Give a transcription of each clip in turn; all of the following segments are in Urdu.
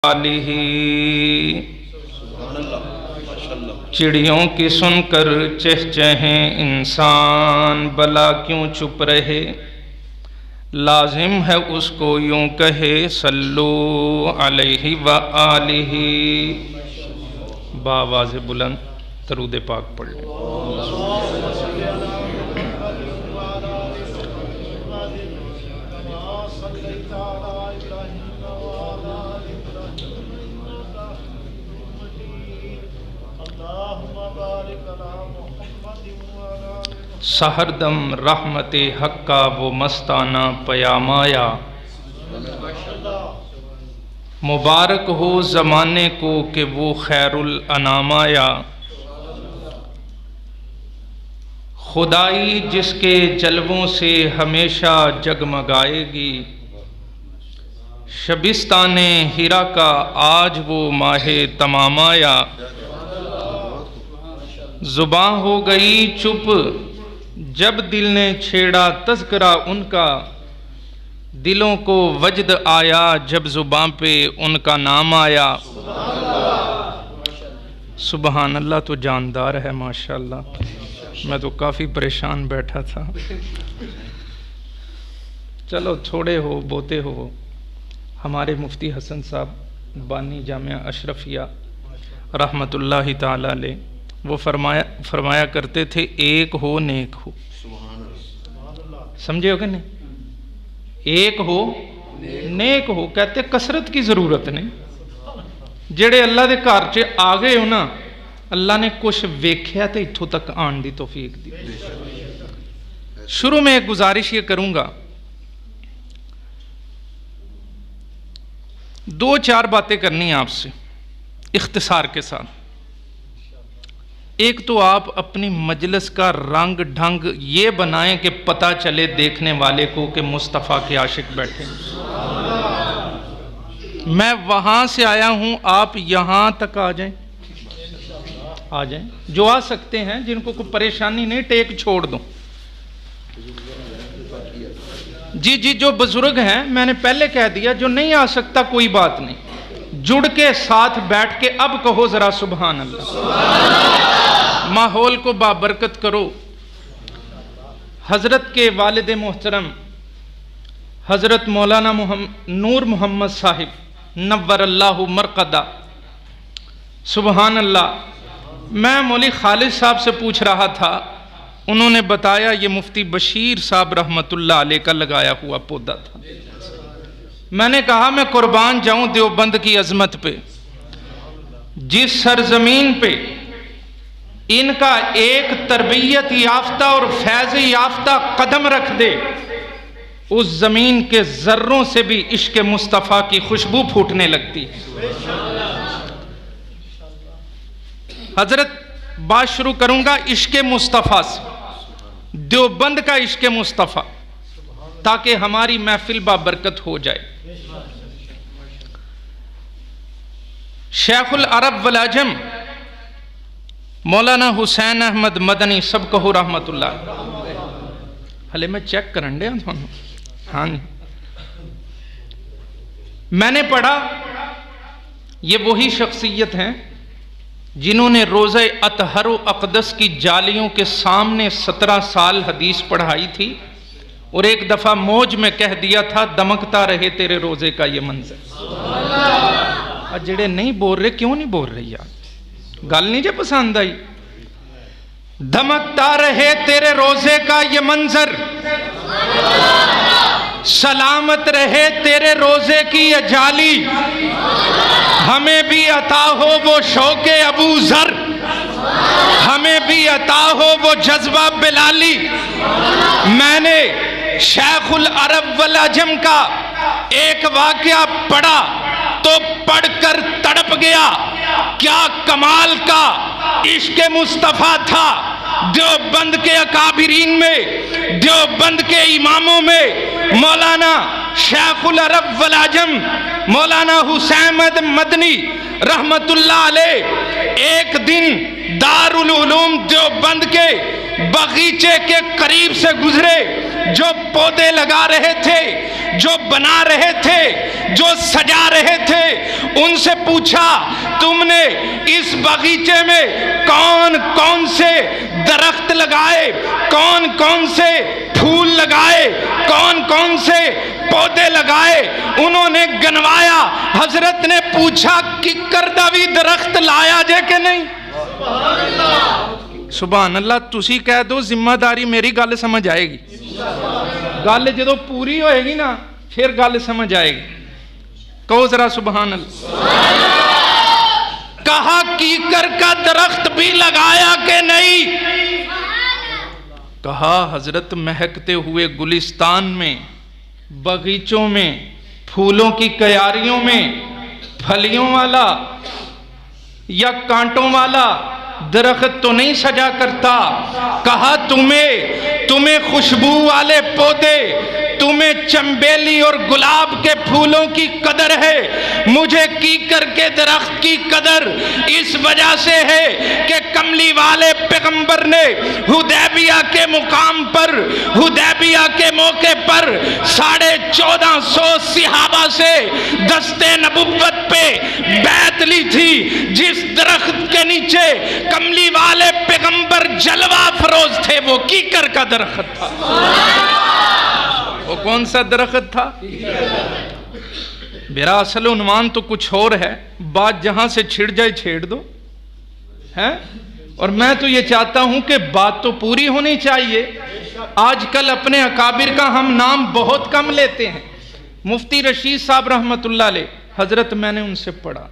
آلہ چڑیوں کی سن کر چہچہیں انسان بلا کیوں چپ رہے، لازم ہے اس کو یوں کہے صلو علیہ وآلہ۔ بآواز بلند درود پاک پڑھ لیں۔ سحردم رحمت حق کا وہ مستانہ پیام آیا، مبارک ہو زمانے کو کہ وہ خیر الانام آیا۔ خدائی جس کے جلووں سے ہمیشہ جگمگائے گی، شبستان ہیرا کا آج وہ ماہ تمام آیا۔ زباں ہو گئی چپ جب دل نے چھیڑا تذکرہ ان کا، دلوں کو وجد آیا جب زباں پہ ان کا نام آیا۔ سبحان اللہ تو جاندار ہے ماشاءاللہ، میں تو کافی پریشان بیٹھا تھا۔ چلو تھوڑے ہو بوتے ہو، ہمارے مفتی حسن صاحب بانی جامعہ اشرفیہ رحمت اللہ تعالی علیہ، وہ فرمایا کرتے تھے ایک ہو نیک ہو۔ سمجھے ہو کہ نہیں؟ ایک ہو نیک ہو، کہتے کثرت کی ضرورت نہیں۔ جڑے اللہ دے گھر چ آ گئے ہو نا، اللہ نے کچھ ویکھیا تے اتھوں تک آن دی توفیق دی۔ شروع میں ایک گزارش یہ کروں گا، دو چار باتیں کرنی ہیں آپ سے اختصار کے ساتھ۔ ایک تو آپ اپنی مجلس کا رنگ ڈھنگ یہ بنائیں کہ پتہ چلے دیکھنے والے کو کہ مصطفیٰ کے عاشق بیٹھے ہیں۔ میں وہاں سے آیا ہوں، آپ یہاں تک آ جائیں، آ جائیں جو آ سکتے ہیں، جن کو کوئی پریشانی نہیں ٹیک چھوڑ دوں۔ جی جو بزرگ ہیں میں نے پہلے کہہ دیا، جو نہیں آ سکتا کوئی بات نہیں، جڑ کے ساتھ بیٹھ کے اب کہو ذرا سبحان اللہ۔ ماحول کو بابرکت کرو۔ حضرت کے والد محترم حضرت مولانا نور محمد صاحب نور اللہ مرقدہ، سبحان اللہ، میں مولوی خالد صاحب سے پوچھ رہا تھا، انہوں نے بتایا یہ مفتی بشیر صاحب رحمت اللہ علیہ کا لگایا ہوا پودا تھا۔ میں نے کہا میں قربان جاؤں دیوبند کی عظمت پہ، جس سرزمین پہ ان کا ایک تربیت یافتہ اور فیض یافتہ قدم رکھ دے، اس زمین کے ذروں سے بھی عشق مصطفیٰ کی خوشبو پھوٹنے لگتی ہے۔ حضرت بات شروع کروں گا عشق مصطفیٰ سے، دیوبند کا عشق مصطفیٰ، تاکہ ہماری محفل بابرکت ہو جائے۔ شیخ العرب والعجم مولانا حسین احمد مدنی سب کہو رحمت اللہ، ہلے میں چیک کرن دے ہاں جی، میں نے پڑھا یہ وہی شخصیت ہیں جنہوں نے روزہ اطہر و اقدس کی جالیوں کے سامنے 17 سال حدیث پڑھائی تھی، اور ایک دفعہ موج میں کہہ دیا تھا دمکتا رہے تیرے روزے کا یہ منظر۔ جڑے نہیں بول رہے کیوں نہیں بول رہے یار، گل نہیں جے پسند آئی؟ دمکتا رہے تیرے روزے کا یہ منظر، سلامت رہے تیرے روزے کی یہ جالی، ہمیں بھی عطا ہو وہ شوق ابو ذر، ہمیں بھی عطا ہو وہ جذبہ بلالی۔ میں نے شیخ العرب والعجم کا ایک واقعہ پڑھا تو پڑھ کر تڑپ گیا، کیا کمال کا عشق مصطفیٰ تھا۔ دیوبند کے اکابرین میں، دیوبند کے اماموں میں مولانا شیخ العرب والعجم مولانا حسین احمد مدنی رحمت اللہ علیہ ایک دن دارالعلوم دیوبند کے باغیچے کے قریب سے گزرے، جو پودے لگا رہے تھے، جو بنا رہے تھے، جو سجا رہے تھے، ان سے پوچھا تم نے اس باغیچے میں کون کون سے درخت لگائے، کون کون سے پھول لگائے، کون کون سے پودے لگائے؟ انہوں نے گنوایا۔ حضرت نے پوچھا ککر دا بھی درخت لایا جے کہ نہیں؟ سبحان اللہ۔ تسی کہہ دو ذمہ داری میری، گل سمجھ آئے گی۔ گل جدو پوری ہوئے گی نا پھر گل سمجھ آئے گی۔ کہو ذرا سبحان اللہ۔ کہا کیکر کا درخت بھی لگایا کہ نہیں؟ کہا حضرت مہکتے ہوئے گلستان میں، باغیچوں میں، پھولوں کی کیاریوں میں پھلیوں والا یا کانٹوں والا درخت تو نہیں سجا کرتا۔ کہا تمہیں خوشبو والے پودے، تمہیں چنبیلی اور گلاب کے پھولوں کی قدر ہے، مجھے کیکر کے درخت کی قدر اس وجہ سے ہے کہ کملی والے پیغمبر نے حدیبیہ کے مقام پر، حدیبیہ کے موقع پر 1450 صحابہ سے دست نبوت پہ بیعت لی تھی۔ جس درخت کے نیچے کملی والے پیغمبر جلوہ فروز تھے وہ کیکر کا درخت تھا۔ وہ کون سا درخت تھا؟ میرا اصل عنوان تو کچھ اور ہے، بات جہاں سے چھڑ جائے چھیڑ دو ہے، اور میں تو یہ چاہتا ہوں کہ بات تو پوری ہونی چاہیے۔ آج کل اپنے اکابر کا ہم نام بہت کم لیتے ہیں۔ مفتی رشید صاحب رحمت اللہ علیہ، حضرت میں نے ان سے پڑھا،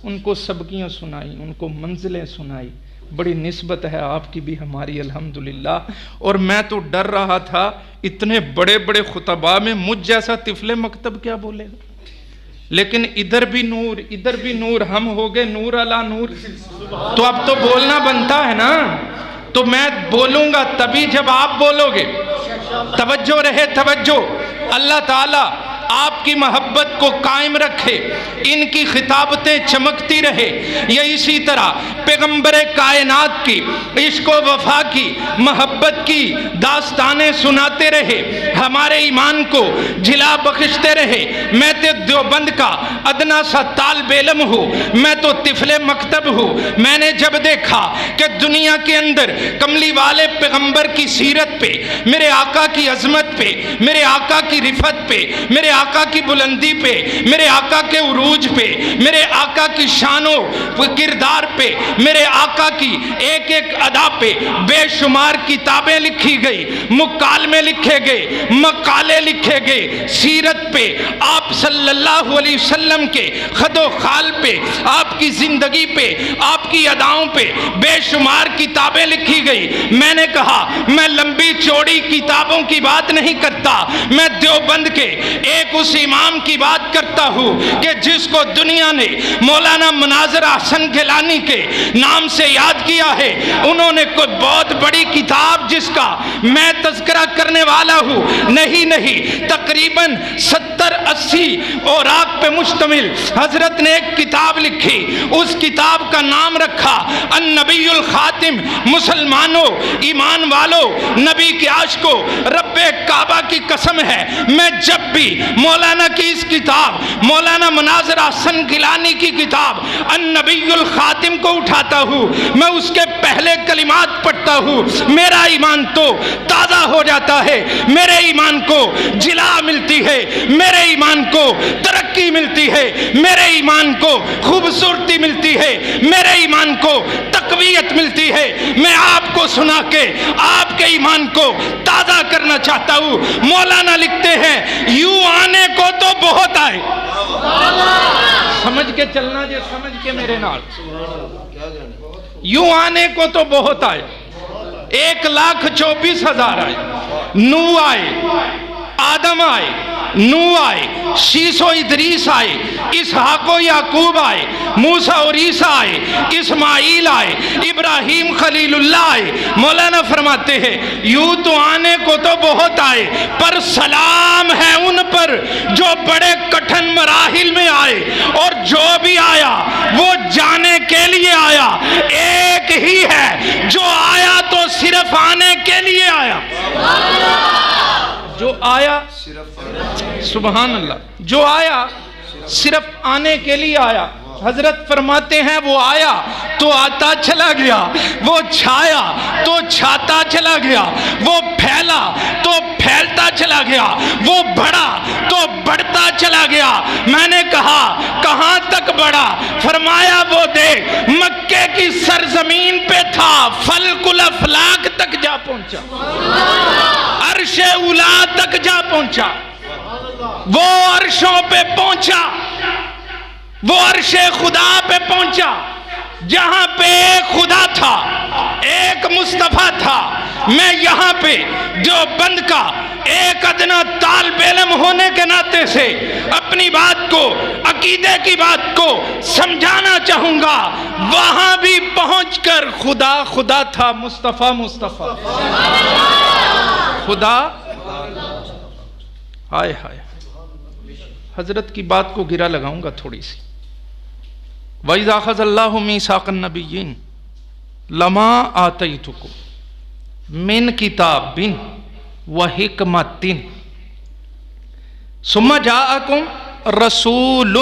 ان کو سبقیاں سنائی، ان کو منزلیں سنائی، بڑی نسبت ہے آپ کی بھی ہماری الحمدللہ۔ اور میں تو ڈر رہا تھا اتنے بڑے بڑے خطباء میں مجھ جیسا طفل مکتب کیا بولے گا، لیکن ادھر بھی نور ادھر بھی نور، ہم ہو گئے نور علی نور۔ تو اب تو بولنا بنتا ہے نا، تو میں بولوں گا تبھی جب آپ بولو گے۔ توجہ رہے توجہ۔ اللہ تعالیٰ آپ کی محبت کو قائم رکھے، ان کی خطابتیں چمکتی رہے، یہ اسی طرح پیغمبر کائنات کی عشق و وفا کی محبت کی داستانیں سناتے رہے، ہمارے ایمان کو جلا بخشتے رہے۔ میں تو دیوبند کا ادنا سا طالب علم ہوں، میں تو طفل مکتب ہوں۔ میں نے جب دیکھا کہ دنیا کے اندر کملی والے پیغمبر کی سیرت پہ، میرے آقا کی عظمت پہ، میرے آقا کی رفت پہ، میرے آقا کی بلندی پہ، میرے آقا کے عروج پہ، میرے آقا کی شان و کردار پہ، میرے آقا کی ایک ایک ادا پہ بے شمار کتابیں لکھی گئی، مکالمے لکھے گئے، مقالے لکھے گئے، سیرت پہ، آپ صلی اللہ علیہ وسلم کے خد و خال پہ، آپ کی زندگی پہ، آپ کی اداؤں پہ بے شمار کتابیں لکھی گئی۔ میں نے کہا میں لمبی چوڑی کتابوں کی بات نہیں کرتا، میں دیوبند کے ایک اس امام کی بات کرتا ہوں کہ جس کو دنیا نے مولانا مناظر احسن گیلانی کے نام سے یاد کیا ہے۔ انہوں نے کوئی بہت بڑی کتاب جس کا میں تذکرہ کرنے والا ہوں نہیں، تقریباً 70-80 اوراق پہ مشتمل حضرت نے ایک کتاب لکھی، اس کتاب کا نام رکھا النبی الخاتم۔ مسلمانوں، ایمان والو، نبی کے عاشقوں، رب کعبہ کی قسم ہے، میں جب بھی مولانا کی اس کتاب، مولانا مناظر احسن گیلانی کی کتاب النبی الخاتم کو اٹھاتا ہوں، میں اس کے پہلے کلمات پڑھتا ہوں، میرا ایمان تو تازہ ہو جاتا ہے، میرے ایمان کو جلا ملتی ہے، میرے ایمان کو ترقی ملتی ہے، میرے ایمان کو خوبصورتی ملتی ہے، میرے ایمان کو تقویت ملتی ہے۔ میں آپ کو سنا کے آپ کے ایمان کو تازہ کرنا چاہتا ہوں۔ مولانا لکھتے ہیں یوں آنے کو تو بہت آئے، سمجھ کے چلنا جے، سمجھ کے میرے نال، یوں آنے کو تو بہت آئے، 1,24,000 آئے، نوح آئے، آدم آئے، نوح آئے، شیس و ادریس آئے، اسحاق و یعقوب آئے، موسیٰ اور عیسیٰ آئے، اسماعیل آئے، ابراہیم خلیل اللہ آئے۔ مولانا فرماتے ہیں یوں تو آنے کو تو بہت آئے، پر سلام ہے ان پر جو بڑے کٹھن مراحل میں آئے، اور جو بھی آیا وہ جانے کے لیے آیا، ایک ہی ہے جو آیا تو صرف آنے کے لیے آیا۔ آیا سبحان اللہ، جو آیا صرف آنے کے لیے آیا. حضرت فرماتے ہیں وہ آیا تو آتا چلا گیا، وہ چھایا تو چھاتا چلا گیا، وہ پھیلا تو پھیلتا چلا گیا، وہ بڑھا تو بڑھتا چلا گیا. میں نے کہا کہاں تک بڑھا؟ فرمایا وہ دیکھ مکے کی سرزمین پہ تھا، فلک الافلاک تک جا پہنچا، عرش اولا تک جا پہنچا، وہ عرشوں پہ پہنچا، وہ عرش خدا پہ پہنچا جہاں پہ ایک خدا تھا، ایک مصطفیٰ تھا. میں یہاں پہ دیوبند کا ایک ادنا طالب علم ہونے کے ناطے سے اپنی بات کو، عقیدے کی بات کو سمجھانا چاہوں گا. وہاں بھی پہنچ کر خدا خدا تھا، مصطفیٰ مصطفیٰ خدا. ہائے ہائے، حضرت کی بات کو گرا لگاؤں گا تھوڑی سی. وَإِذَا أَخَذَ اللَّهُ مِيثَاقَ النَّبِيِّينَ لَمَا آتَيْتُكُم مِّن كِتَابٍ وَحِكْمَةٍ ثُمَّ جَاءَكُم رَسُولٌ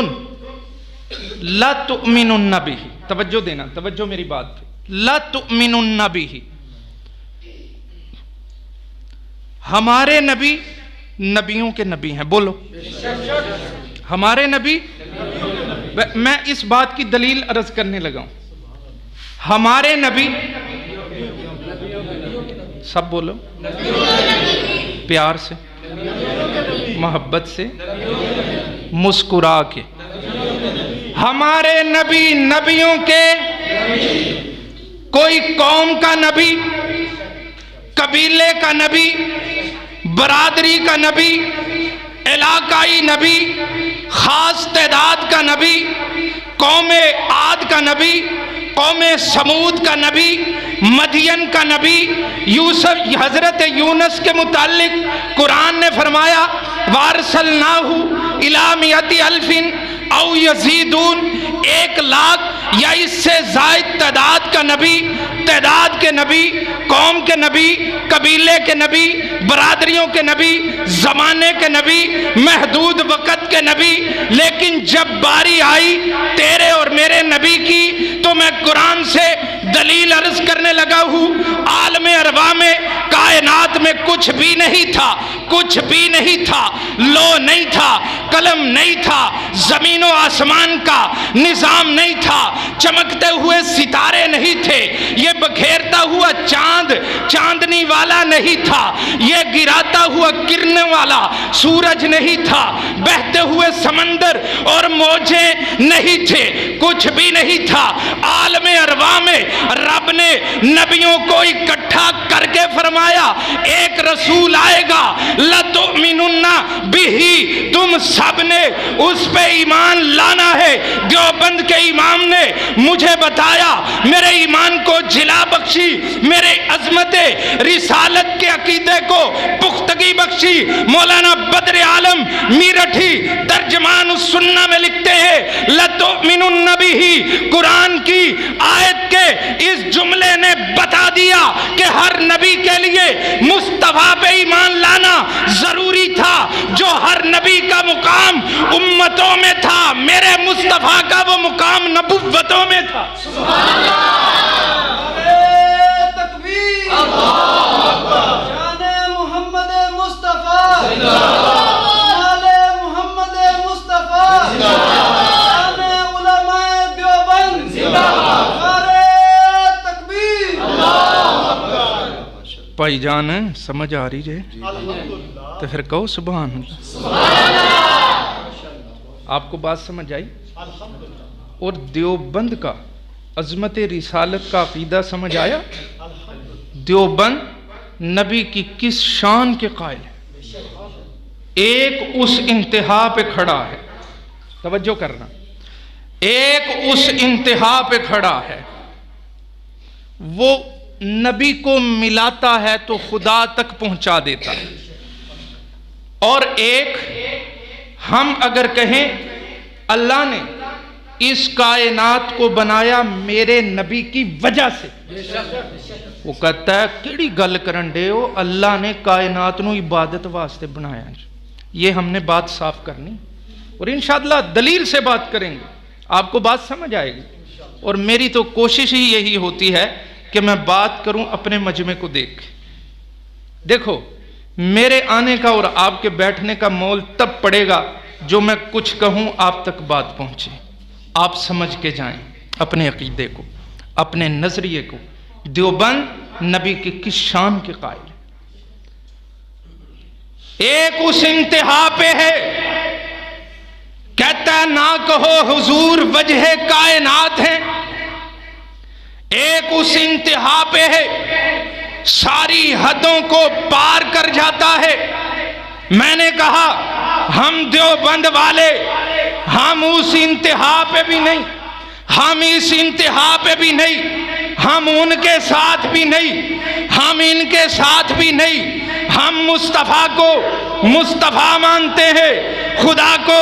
لَتُؤْمِنُنَّ بِهِ. توجہ دینا، توجہ میری بات پہ. لَتُؤْمِنُنَّ بِهِ. ہمارے نبی نبیوں کے نبی ہیں، بولو ہمارے نبی. میں اس بات کی دلیل عرض کرنے لگا ہوں. ہمارے نبی، سب بولو پیار سے، محبت سے، مسکرا کے. ہمارے نبی نبیوں کے، کوئی قوم کا نبی، قبیلے کا نبی، برادری کا نبی، علاقائی نبی، خاص تعداد کا نبی، قوم عاد کا نبی، قوم سمود کا نبی، مدین کا نبی. یوسف حضرت یونس کے متعلق قرآن نے فرمایا وَأَرْسَلْنَاهُ إِلَىٰ مِئَةِ أَلْفٍ أَوْ يَزِيدُونَ، 1,00,000 یا اس سے زائد تعداد کا نبی، تعداد کے نبی، قوم کے نبی، قبیلے کے نبی، برادریوں کے نبی، زمانے کے نبی، محدود وقت کے نبی. لیکن جب باری آئی تیرے اور میرے نبی کی تو میں قرآن سے دلیل عرض کرنے لگا ہوں. عالم ارواح میں، کائنات میں کچھ بھی نہیں تھا، کچھ بھی نہیں تھا. لو نہیں تھا، قلم نہیں تھا، زمین و آسمان کا نظام نہیں تھا، چمکتے ہوئے ستارے نہیں تھے، یہ بکھیرتا ہوا چاند چاندنی والا نہیں تھا، یہ گراتا ہوا کرنے والا سورج نہیں تھا، بہتے ہوئے سمندر اور موجیں نہیں تھے، کچھ بھی نہیں تھا. عالم ارواح میں رب نے نبیوں کو اکٹھا کر کے فرمایا ایک رسول آئے گا، لَتُؤْمِنُنَّ بِهِ، تم سب نے اس پہ ایمان لانا ہے. دیوبند کے امام نے مجھے بتایا، میرے ایمان کو جلا بخشی، میرے عظمت رسالت کے عقیدے کو پختگی بخشی. مولانا بدر عالم میرٹھی ترجمان السنہ میں لکھتے ہیں لَتُؤْمِنُنَّ بِهِ، قرآن کی آیت کے اس جملے نے بتا دیا کہ ہر نبی کے لیے مصطفیٰ پہ ایمان لانا ضروری تھا. جو ہر نبی کا مقام امتوں میں تھا، میرے مصطفیٰ کا وہ مقام نبوتوں میں تھا. تکبیر، شان محمد مصطفیٰ، آل محمد مصطفیٰ، شان علماء دیوبند، تکبیر. بھائی جان سمجھ آ رہی ہے تو پھر کہو سبحان اللہ. آپ کو بات سمجھ آئی؟ اور دیوبند کا عظمت رسالت کا عقیدہ سمجھ آیا؟ دیوبند نبی کی کس شان کے قائل ہے، ایک اس انتہا پہ کھڑا ہے، توجہ کرنا، ایک اس انتہا پہ کھڑا ہے، وہ نبی کو ملاتا ہے تو خدا تک پہنچا دیتا ہے. اور ایک ہم اگر کہیں اللہ نے اس کائنات کو بنایا میرے نبی کی وجہ سے، وہ کہتا ہے کیڑی گل کرن دے ہو، اللہ نے کائنات نو عبادت واسطے بنایا. یہ ہم نے بات صاف کرنی اور انشاءاللہ دلیل سے بات کریں گے، آپ کو بات سمجھ آئے گی. اور میری تو کوشش ہی یہی ہوتی ہے کہ میں بات کروں اپنے مجمع کو دیکھ. دیکھو میرے آنے کا اور آپ کے بیٹھنے کا مول تب پڑے گا جو میں کچھ کہوں آپ تک بات پہنچے، آپ سمجھ کے جائیں اپنے عقیدے کو، اپنے نظریے کو. دیوبند نبی کی کس شان کے قائل ہے؟ ایک اس انتہا پہ ہے، کہتا ہے نہ کہو حضور وجہ کائنات ہیں. ایک اس انتہا پہ ہے، ساری حدوں کو پار کر جاتا ہے. میں نے کہا ہم دیوبند والے ہم اس انتہا پہ بھی نہیں، ہم اس انتہا پہ بھی نہیں، ہم ان کے ساتھ بھی نہیں، ہم ان کے ساتھ بھی نہیں. ہم مصطفیٰ کو مصطفیٰ مانتے ہیں، خدا کو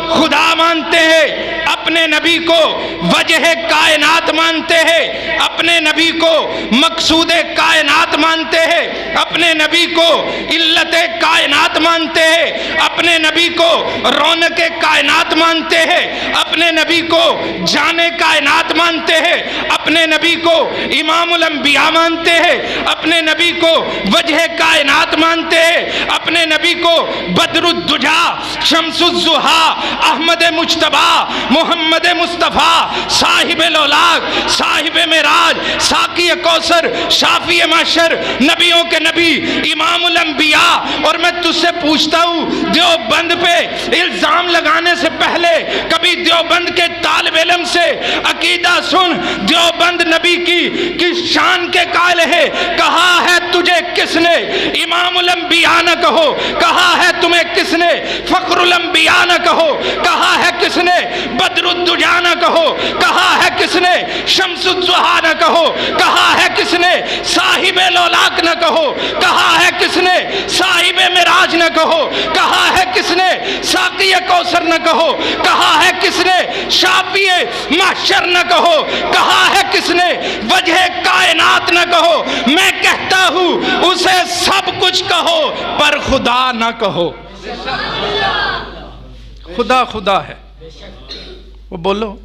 خدا مانتے ہیں، اپنے نبی کو وجہ کائنات مانتے ہیں، اپنے نبی کو مقصود کائنات مانتے ہیں، اپنے نبی کو علت کائنات مانتے ہیں، اپنے نبی کو رونق کائنات مانتے ہیں، اپنے نبی کو جان کائنات مانتے ہیں، اپنے نبی کو امام الانبیاء مانتے ہیں، اپنے نبی کو وجہ کائنات مانتے ہیں، اپنے نبی کو بدر الدجا، شمس الضحیٰ، احمد مجتبیٰ، محمد مصطفیٰ، صاحب لولاک، صاحب معراج، ساقی کوثر، شافی محشر، نبیوں کے نبی، امام الانبیاء. اور میں تجھ سے پوچھتا ہوں دیوبند پہ الزام لگانے سے پہلے کبھی دیوبند کے طالب علم سے عقیدہ سن. دیوبند نبی کی کس شان کے قائل ہے؟ کہا ہے تجھے کس نے امام الانبیاء نہ کہو، کہا ہے تمہیں کس نے فخر الانبیاء نہ کہو، کہا ہے کس نے بدر الدجا نہ کہو، کہا ہے کس نے شمس الضحیٰ نہ کہو، کہا ہے کس نے صاحب لولاک نہ کہو، کہا ہے کس نے صاحب معراج نہ کہو، کہا ہے کس نے ساقی کوثر نہ کہو، کہا ہے کس نے شافی محشر نہ کہو، کہا ہے کس نے وجہ کائنات نہ کہو. میں کہتا ہوں اسے سب کچھ کہو پر خدا نہ کہو. خدا خدا ہے، وہ بولو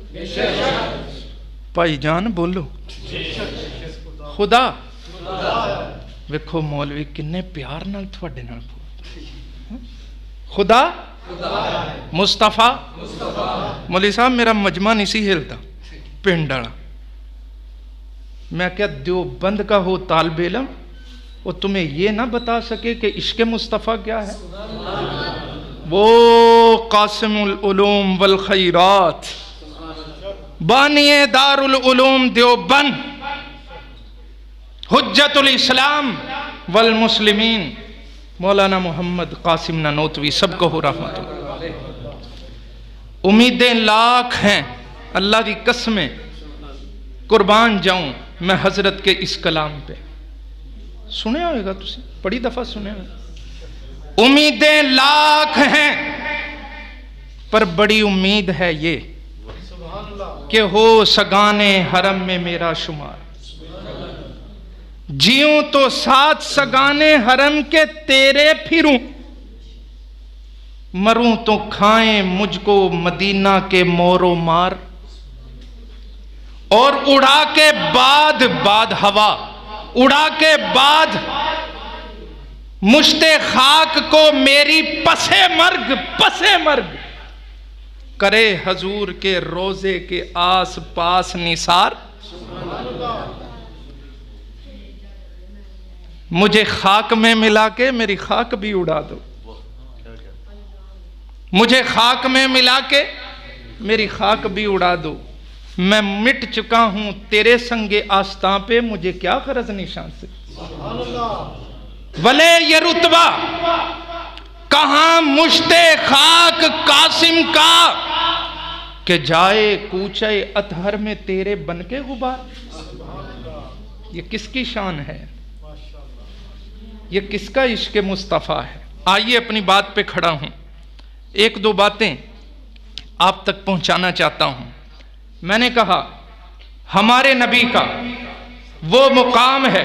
بھائی جان بولو خدا. ویکھو مولوی کنے پیار نال تھوڑے نال خدا مصطفیٰ. مولوی صاحب میرا مجمع نہیں سی ہلتا پنڈ والا. میں کیا دیوبند کا ہو طالب علم وہ تمہیں یہ نہ بتا سکے کہ عشق مصطفیٰ کیا ہے؟ وہ قاسم العلوم والخیرات، بانی دار العلوم دیوبند، حجت الاسلام والمسلمین، مولانا محمد قاسم نانوتوی، سب کو ہو رحمت اللہ. امیدیں لاکھ ہیں، اللہ دی قسمیں قربان جاؤں میں حضرت کے اس کلام پہ. سنے ہوئے گا تسی بڑی دفعہ سنے ہوئے. امیدیں لاکھ ہیں پر بڑی امید ہے یہ کہ ہو سگانے حرم میں میرا شمار. جیوں تو ساتھ سگانے حرم کے تیرے پھروں، مروں تو کھائیں مجھ کو مدینہ کے مور و مار. اور اڑا کے بعد ہوا، اڑا کے بعد مشت خاک کو میری پسے مرگ کرے حضور کے روزے کے آس پاس نثار. مجھے خاک میں ملا کے میری خاک بھی اڑا دو، مجھے خاک میں ملا کے میری خاک بھی اڑا دو. میں مٹ چکا ہوں تیرے سنگ آستاں پہ، مجھے کیا غرض نشان سے. ولے یہ رتبہ کہاں مشت خاک قاسم کا کہ جائے کوچے اطہر میں تیرے بن کے غبار. یہ کس کی شان ہے؟ یہ کس کا عشق مصطفیٰ ہے؟ آئیے اپنی بات پہ کھڑا ہوں، ایک دو باتیں آپ تک پہنچانا چاہتا ہوں. میں نے کہا ہمارے نبی کا وہ مقام ہے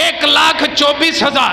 1,24,000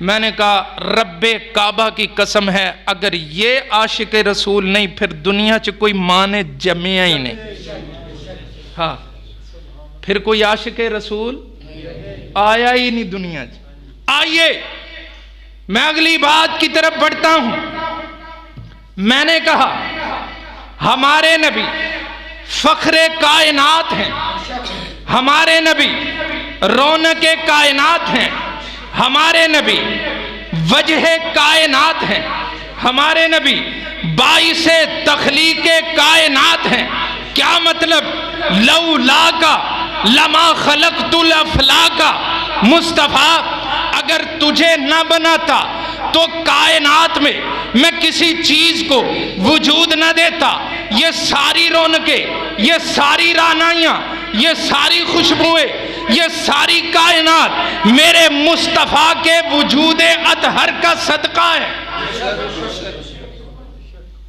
میں نے کہا رب کعبہ کی قسم ہے اگر یہ عاشق رسول نہیں پھر دنیا چ کوئی ماں نے جمیا ہی نہیں. ہاں پھر کوئی عاشق رسول آیا ہی نہیں دنیا چ. آئیے میں اگلی بات کی طرف بڑھتا ہوں. میں نے کہا ہمارے نبی فخر کائنات ہیں, ہمارے نبی رونق کائنات ہیں, ہمارے نبی وجہ کائنات ہیں, ہمارے نبی باعث تخلیق کائنات ہیں. کیا مطلب؟ لولا کا لما خلقت الافلاک. مصطفیٰ اگر تجھے نہ بناتا تو کائنات میں کسی چیز کو وجود نہ دیتا. یہ ساری رونقیں, یہ ساری رعنائیاں, یہ ساری خوشبوئیں, یہ ساری کائنات میرے مصطفیٰ کے وجود اطہر کا صدقہ ہے.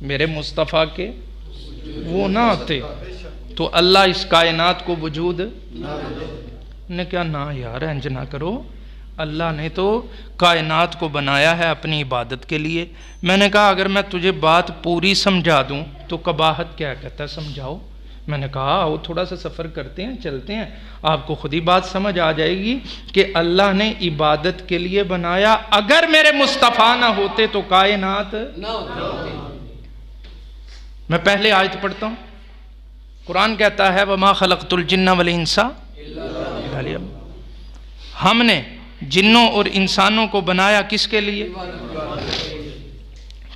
میرے مصطفیٰ کے وہ نہ آتے تو اللہ اس کائنات کو وجود نے کیا. نہ یار انج نہ کرو, اللہ نے تو کائنات کو بنایا ہے اپنی عبادت کے لیے. میں نے کہا اگر میں تجھے بات پوری سمجھا دوں تو قباحت کیا کہتا ہے, سمجھاؤ. میں نے کہا آؤ تھوڑا سا سفر کرتے ہیں, چلتے ہیں, آپ کو خود ہی بات سمجھ آ جائے گی کہ اللہ نے عبادت کے لیے بنایا. اگر میرے مصطفیٰ نہ ہوتے تو کائنات نہ ہوتی. میں پہلے آیت پڑھتا ہوں. قرآن کہتا ہے وَمَا خَلَقْتُ الْجِنَّ وَالْإِنسَ إِلَّا لِيَعْبُدُونِ. ہم نے جنوں اور انسانوں کو بنایا کس کے لیے؟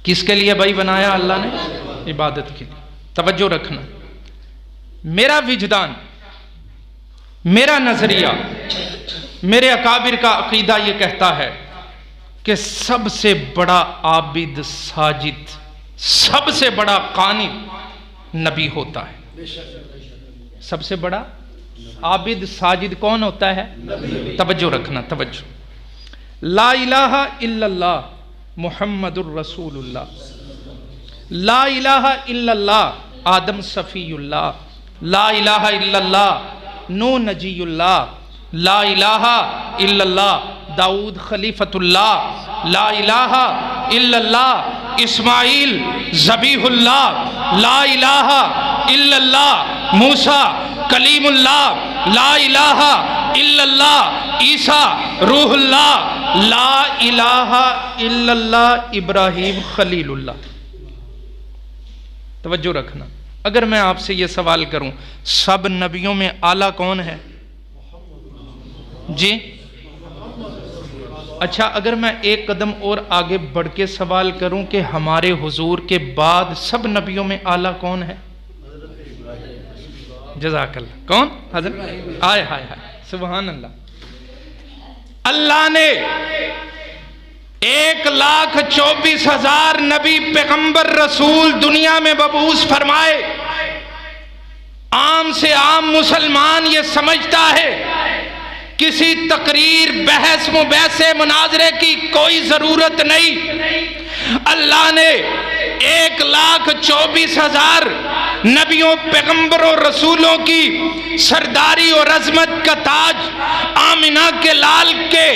کس کے لیے بھائی بنایا اللہ نے؟ عبادت کے لیے. توجہ رکھنا. میرا وجدان, میرا نظریہ, میرے اکابر کا عقیدہ یہ کہتا ہے کہ سب سے بڑا عابد ساجد, سب سے بڑا قانت نبی ہوتا ہے. سب سے بڑا عابد ساجد کون ہوتا ہے؟ توجہ رکھنا, توجہ. لا الہ الا اللہ محمد الرسول اللہ. لا الہ الا اللہ آدم صفی اللہ. لا الہ الا اللہ نوح نجی اللہ. لا الہ الا اللہ داؤد خلیفۃ اللہ. لا الہ الا اللہ اسماعیل ذبیح اللہ. لا الہ الا اللہ موسیٰ کلیم اللہ. لا الہ الا اللہ عیسیٰ روح اللہ. لا الہ الا اللہ ابراہیم خلیل اللہ. توجہ رکھنا. اگر میں آپ سے یہ سوال کروں سب نبیوں میں اعلیٰ کون ہے؟ جی اچھا, اگر میں ایک قدم اور آگے بڑھ کے سوال کروں کہ ہمارے حضور کے بعد سب نبیوں میں اعلیٰ کون ہے؟ جزاک اللہ. کون؟ حضرت آئے ہائے ہائے سبحان اللہ. اللہ نے 1,24,000 نبی پیغمبر رسول دنیا میں مبعوث فرمائے. عام سے عام مسلمان یہ سمجھتا ہے کسی تقریر بحث مباحثے مناظرے کی کوئی ضرورت نہیں. اللہ نے 1,24,000 نبیوں پیغمبروں رسولوں کی سرداری اور عظمت کا تاج آمنہ کے لال کے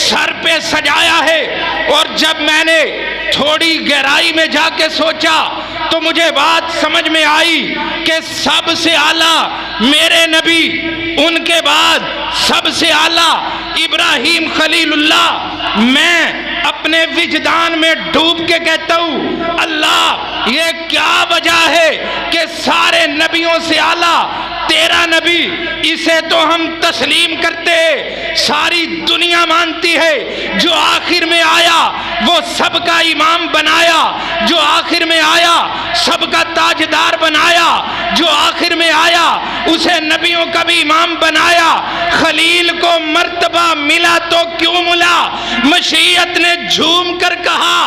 سر پہ سجایا ہے. اور جب میں نے تھوڑی گہرائی میں جا کے سوچا تو مجھے بات سمجھ میں آئی کہ سب سے اعلیٰ میرے نبی, ان کے بعد سب سے اعلیٰ ابراہیم خلیل اللہ. میں اپنے وجدان میں ڈوب کے کہتا ہوں اللہ یہ کیا وجہ ہے کہ سارے نبیوں سے اعلیٰ تیرا نبی, اسے تو ہم تسلیم کرتے ہیں, ساری دنیا مانتی ہے. جو آخر میں آیا وہ سب کا امام بنایا, جو آخر میں آیا سب کا تاجدار بنایا, جو آخر میں آیا اسے نبیوں کا بھی امام بنایا. خلیل کو مرتبہ ملا تو کیوں ملا؟ مشیت نے جھوم کر کہا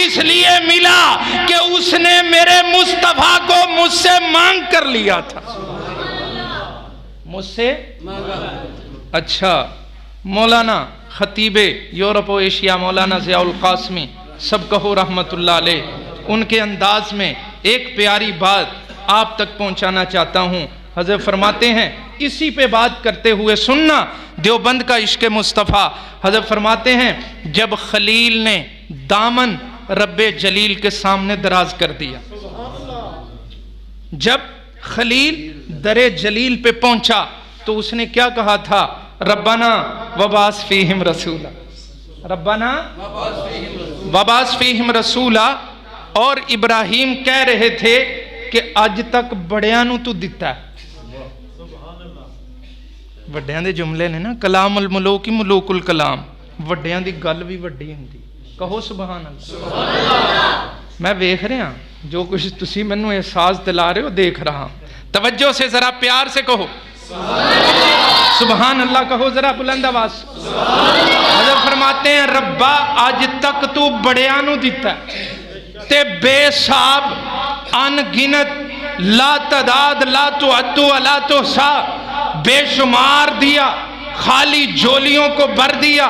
اس لیے ملا کہ اس نے میرے مصطفیٰ کو مجھ سے مانگ کر لیا تھا. مجھ سے اچھا. مولانا خطیب یورپ و ایشیا مولانا ضیاء القاسمی سب کہو رحمت اللہ علیہ, ان کے انداز میں ایک پیاری بات آپ تک پہنچانا چاہتا ہوں. حضرت فرماتے ہیں اسی پہ بات کرتے ہوئے سننا دیوبند کا عشق مصطفیٰ. حضرت فرماتے ہیں جب خلیل نے دامن رب جلیل کے سامنے دراز کر دیا، جب خلیل در جلیل پہ پہنچا تو اس نے کیا کہا تھا؟ ربنا وبعث فیہم رسولا، ربنا وبعث فیہم رسولا. اور ابراہیم کہہ رہے تھے کہ اج تک بڑیاں نو تو دیتا ہے. وڈیاں دے جملے نے نا، کلام الملوک ملوک الکلام، وڈیاں دی گل بھی وڈی ہوندی. کہو سبحان اللہ. میں ویکھ رہا جو کچھ تسی مینوں احساس دلا رہے ہو، دیکھ رہا. توجہ سے ذرا پیار سے کہو سبحان اللہ. کہو ذرا بلند آواز. حضرت فرماتے ہیں ربا آج تک تو بڑیاں نو دیتا ہے تے بے حساب ان گنت لا تعداد لا تعد ولا تحصا بے شمار دیا، خالی جولیوں کو بھر دیا،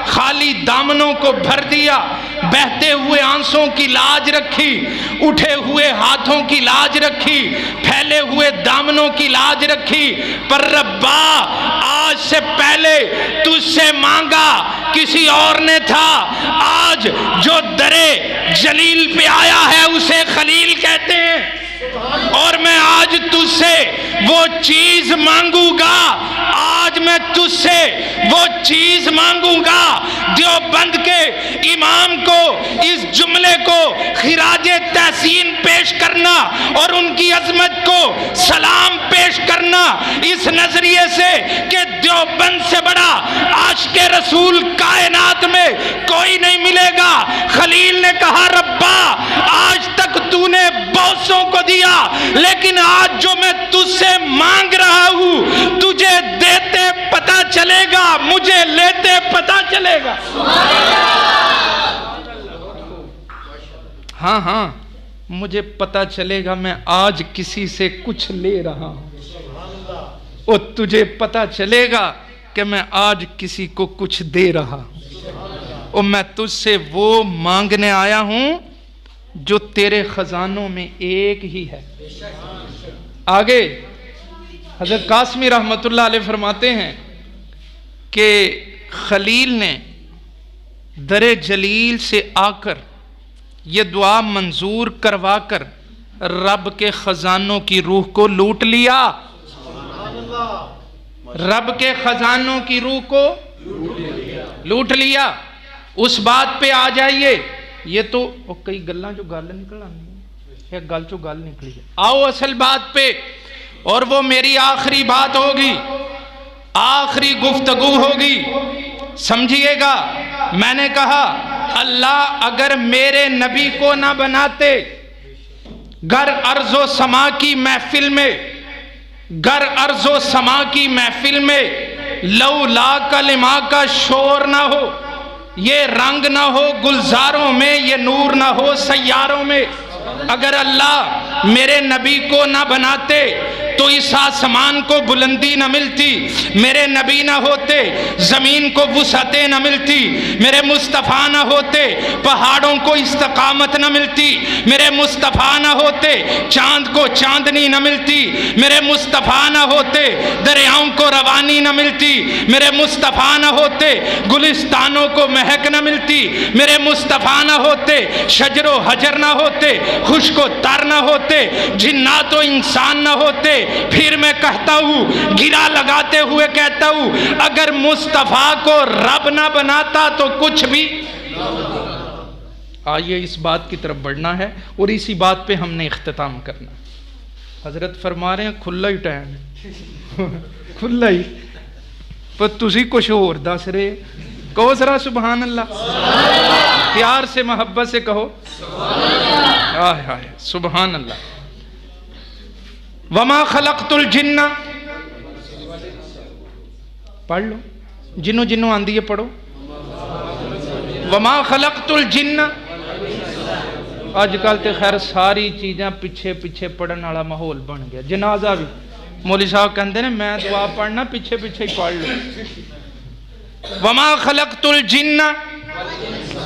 خالی دامنوں کو بھر دیا، بہتے ہوئے آنسوں کی لاج رکھی، اٹھے ہوئے ہاتھوں کی لاج رکھی، پھیلے ہوئے دامنوں کی لاج رکھی. پر ربا آج سے پہلے تجھ سے مانگا کسی اور نے تھا، آج جو درے جلیل پہ آیا ہے اسے خلیل کہتے ہیں. اور میں آج تجھ سے وہ چیز مانگوں گا، آج میں تجھ سے وہ چیز مانگوں گا. دیوبند کے امام کو اس جملے کو خراج تحسین پیش کرنا اور ان کی عظمت کو سلام پیش کرنا اس نظریے سے کہ دیوبند سے بڑا عاشق رسول کائنات میں کوئی نہیں ملے گا. خلیل نے کہا ربا آج تک تو نے بہتوں کو دیا، لیکن آج جو میں تجھ سے مانگ رہا ہوں تجھے دیتے پتہ چلے گا، مجھے لیتے پتہ چلے گا. ہاں ہاں مجھے پتہ چلے گا میں آج کسی سے کچھ لے رہا ہوں، اور تجھے پتہ چلے گا کہ میں آج کسی کو کچھ دے رہا ہوں، اور میں تجھ سے وہ مانگنے آیا ہوں جو تیرے خزانوں میں ایک ہی ہے. آگے حضرت قاسمی رحمت اللہ علیہ فرماتے ہیں کہ خلیل نے در جلیل سے آ کر یہ دعا منظور کروا کر رب کے خزانوں کی روح کو لوٹ لیا. رب کے خزانوں کی روح کو لوٹ لیا. اس بات پہ آ جائیے. یہ تو کئی گلاں جو گل نکل آنی ہے، گل چو گل نکلی ہے. آؤ اصل بات پہ، اور وہ میری آخری بات ہوگی، آخری گفتگو ہوگی. سمجھیے گا، میں نے کہا اللہ اگر میرے نبی کو نہ بناتے، گر ارض و سما کی محفل میں، گر ارض و سما کی محفل میں لولا کلمہ کا شور نہ ہو، یہ رنگ نہ ہو گلزاروں میں، یہ نور نہ ہو سیاروں میں، اگر اللہ میرے نبی کو نہ بناتے تو اس آسمان کو بلندی نہ ملتی، میرے نبی نہ ہوتے زمین کو وسعتیں نہ ملتی، میرے مصطفیٰ نہ ہوتے پہاڑوں کو استقامت نہ ملتی، میرے مصطفیٰ نہ ہوتے چاند کو چاندنی نہ ملتی، میرے مصطفیٰ نہ ہوتے دریاؤں کو روانی نہ ملتی، میرے مصطفیٰ نہ ہوتے گلستانوں کو مہک نہ ملتی، میرے مصطفیٰ نہ ہوتے شجر و حجر نہ ہوتے، خشک و تر نہ ہوتے، جنات و انسان نہ ہوتے. پھر میں کہتا ہوں، گرا لگاتے ہوئے کہتا ہوں، اگر مصطفیٰ کو رب نہ بناتا تو کچھ بھی. آئیے اس بات کی طرف بڑھنا ہے اور اسی بات پہ ہم نے اختتام کرنا. حضرت فرما رہے ہیں کھلا ہی ٹائم ہے، کھلا ہی، پر تسی کچھ اور دس رہے. کہو ذرا سبحان اللہ، پیار سے محبت سے کہو آہ آہ سبحان اللہ. وما خلقت الجن، پڑھ لو جنوں جنوں آندی ہے پڑھو. وما خلقت الجن، آج کل تے خیر ساری چیزیں پیچھے پیچھے پڑھن والا ماحول بن گیا. جنازہ بھی مولوی صاحب کہندے نے میں دعا پڑھنا پیچھے پیچھے ہی پڑھ لو. وما خلقت الجن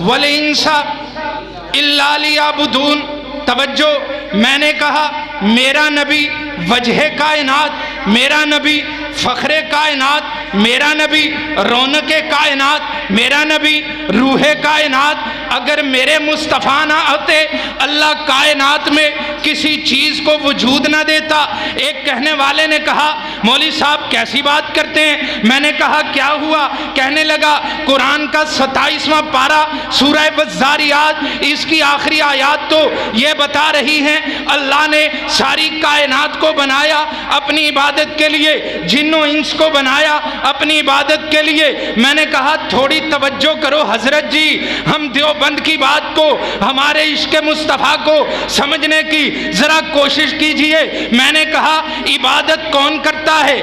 والانس الا لیعبدون. توجہ، میں نے کہا میرا نبی وجہ کائنات میرا نبی فخر کائنات، میرا نبی رونق کائنات، میرا نبی روح کائنات، اگر میرے مصطفیٰ نہ آتے اللہ کائنات میں کسی چیز کو وجود نہ دیتا۔ ایک کہنے والے نے کہا مولوی صاحب کیسی بات کرتے ہیں؟ میں نے کہا کیا ہوا؟ کہنے لگا قرآن کا 27واں پارہ سورہ والذاریات، اس کی آخری آیات تو یہ بتا رہی ہیں اللہ نے ساری کائنات کو بنایا اپنی عبادت کے لیے، جن و انس کو بنایا اپنی عبادت کے لیے۔ میں نے کہا تھوڑی توجہ کرو حضرت جی، ہم دیوبند کی بات کو، ہمارے عشق مصطفیٰ کو سمجھنے کی ذرا کوشش کیجئے۔ میں نے کہا عبادت کون کرتا ہے؟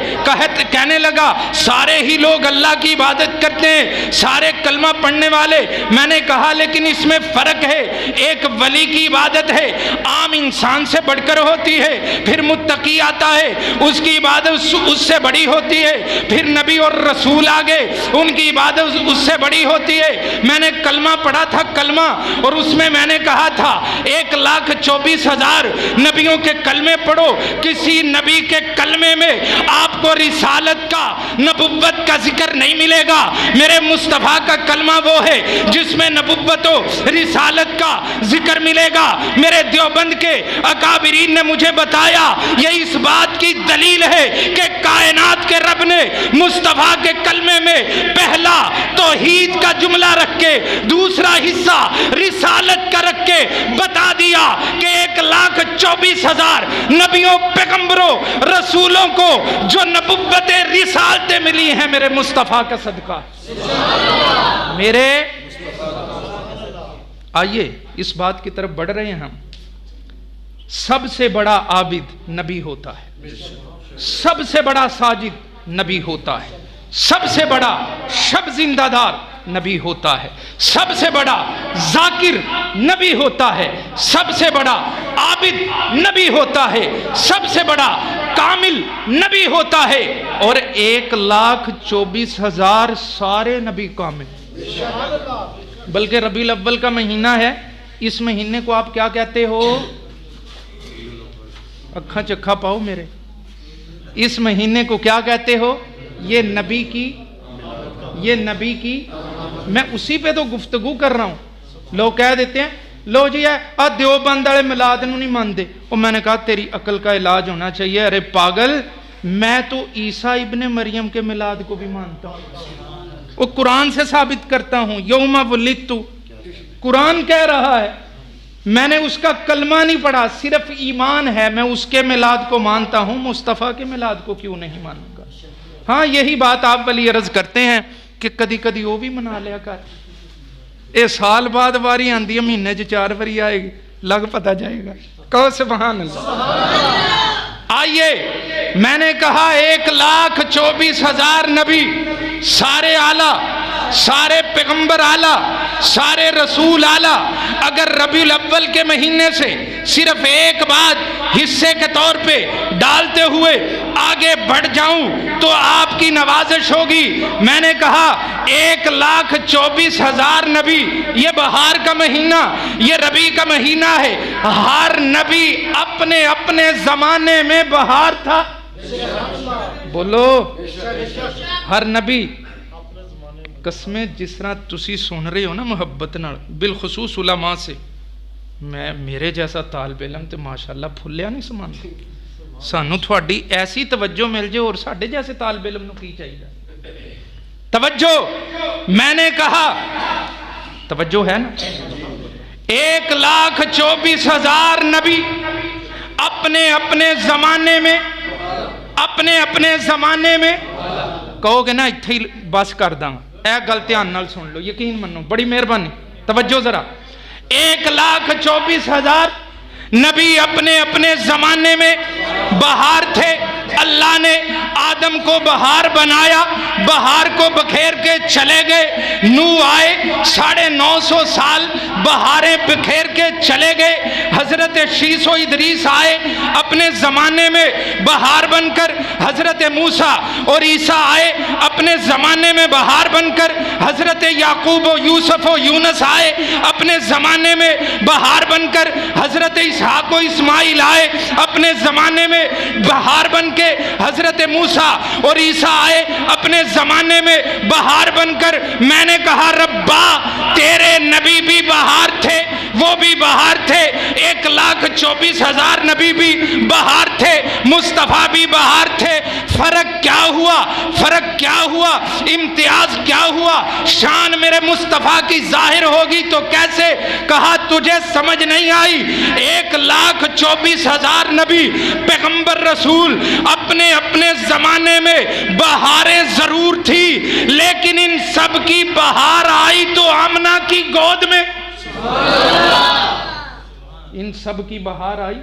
کہنے لگا سارے ہی لوگ اللہ کی عبادت کرتے ہیں، سارے کلمہ پڑھنے والے۔ میں نے کہا لیکن اس میں فرق ہے، ایک ولی کی عبادت ہے عام انسان سے بڑھ کر ہوتی ہے، پھر متقی آتا ہے اس کی عبادت اس سے بڑی ہوتی ہے، پھر نبی اور رسول آگے ان کی عبادت اس سے بڑی ہوتی ہے۔ میں نے کلمہ پڑھا تھا کلمہ، اور اس میں میں نے کہا تھا 1,24,000 نبیوں کے کلمے پڑھو، کسی نبی کے کلمے میں آپ کو رسالت کا، نبوت کا ذکر نہیں ملے گا۔ میرے مصطفیٰ کا کلمہ وہ ہے جس میں نبوت و رسالت کا ذکر ملے گا۔ میرے دیوبند کے اکابرین نے مجھے بتایا یہ اس بات کی دلیل ہے کہ کائنات کے رب نے مصطفیٰ کے کلمے میں پہلا توحید کا جملہ رکھ کے دوسرا حصہ رسالت کا رکھ کے بتا دیا کہ 1,24,000 نبیوں، پیغمبروں، رسولوں کو جو نبوت رسالتیں ملی ہیں میرے مصطفیٰ کا صدقہ۔ میرے آئیے اس بات کی طرف بڑھ رہے ہیں ہم۔ سب سے بڑا عابد نبی ہوتا ہے، سب سے بڑا ساجد نبی ہوتا ہے، سب سے بڑا شب زندہ دار نبی ہوتا ہے، سب سے بڑا ذاکر نبی ہوتا ہے، سب سے بڑا عابد نبی ہوتا ہے، سب سے بڑا کامل نبی ہوتا ہے، اور 1,24,000 سارے نبی کامل۔ بلکہ ربیع الاول کا مہینہ ہے، اس مہینے کو آپ کیا کہتے ہو؟ اکھاں چکھا پاؤ میرے، اس مہینے کو کیا کہتے ہو؟ یہ نبی کی میں اسی پہ تو گفتگو کر رہا ہوں۔ لوگ کہہ دیتے ہیں لو جی دیوبند والے میلاد نو نہیں مانتے، اور میں نے کہا تیری عقل کا علاج ہونا چاہیے۔ ارے پاگل، میں تو عیسیٰ ابن مریم کے میلاد کو بھی مانتا ہوں، وہ قرآن سے ثابت کرتا ہوں، یوم ولدت، قرآن کہہ رہا ہے، میں نے اس کا کلمہ نہیں پڑھا، صرف ایمان ہے، میں اس کے میلاد کو مانتا ہوں، مصطفیٰ کے میلاد کو کیوں نہیں مانوں گا؟ ہاں یہی بات آپ ولی عرض کرتے ہیں کہ کدی کدی وہ بھی منا لیا کر، اے سال بعد واری آندی ہے، مہینے 4 واری آئے گی، لگ پتہ جائے گا۔ کہو سبحان اللہ۔ آئیے میں نے کہا 1,24,000 نبی، سارے اعلیٰ، سارے پیغمبر اعلیٰ، سارے رسول اعلیٰ، اگر ربیع الاول کے مہینے سے صرف ایک بات حصے کے طور پہ ڈالتے ہوئے آگے بڑھ جاؤں تو آپ کی نوازش ہوگی۔ میں نے کہا 1,24,000 نبی، یہ بہار کا مہینہ، یہ ربیع کا مہینہ ہے، ہر نبی اپنے اپنے زمانے میں بہار تھا۔ بولو ہر نبی، قسمیں جس طرح تسی سن رہے ہو نا محبت نال، بالخصوص علماء سے، میرے جیسا طالب علم تے ماشاءاللہ پھلیا نہیں سمان، سانو تھوڑی ایسی توجہ مل جائے، اور ساڑھے جیسے طالب علم نو کی چاہیے توجہ۔ میں نے کہا توجہ ہے نا، 1,24,000 نبی اپنے اپنے زمانے میں کہو گے نا اتھے ہی بس کر داں، اے گل دھیان نال سن لو، یقین منو، بڑی مہربانی، توجہ ذرا۔ 1,24,000 نبی اپنے اپنے زمانے میں بہار تھے۔ اللہ نے آدم کو بہار بنایا، بہار کو بکھیر کے چلے گئے، نوح آئے، 950 سال بہاریں بکھیر کے چلے گئے. حضرت شیس و ادریس آئے اپنے زمانے میں بہار بن کر. حضرت موسیٰ اور عیسیٰ آئے اپنے زمانے میں بہار بن کر. حضرت یعقوب و یوسف و یونس آئے اپنے زمانے میں بہار بن کر. حضرت اسحاق و اسماعیل آئے اپنے زمانے میں بہار بن کے. حضرت موسیٰ اور عیسیٰ آئے اپنے زمانے میں بہار بن کر. میں نے کہا ربا تیرے نبی بھی بہار تھے, وہ بھی بہار تھے, 1,24,000 نبی بھی بہار تھے, مصطفیٰ بھی بہار تھے. فرق کیا ہوا؟ فرق کیا ہوا؟ امتیاز کیا ہوا؟ شان میرے مصطفیٰ کی ظاہر ہوگی تو کیسے؟ کہا تجھے سمجھ نہیں آئی. 1,24,000 نبی پیغمبر رسول اپنے اپنے زمانے میں بہاریں ضرور تھی, لیکن ان سب کی بہار آئی تو آمنہ کی گود میں. ان سب کی بہار آئی.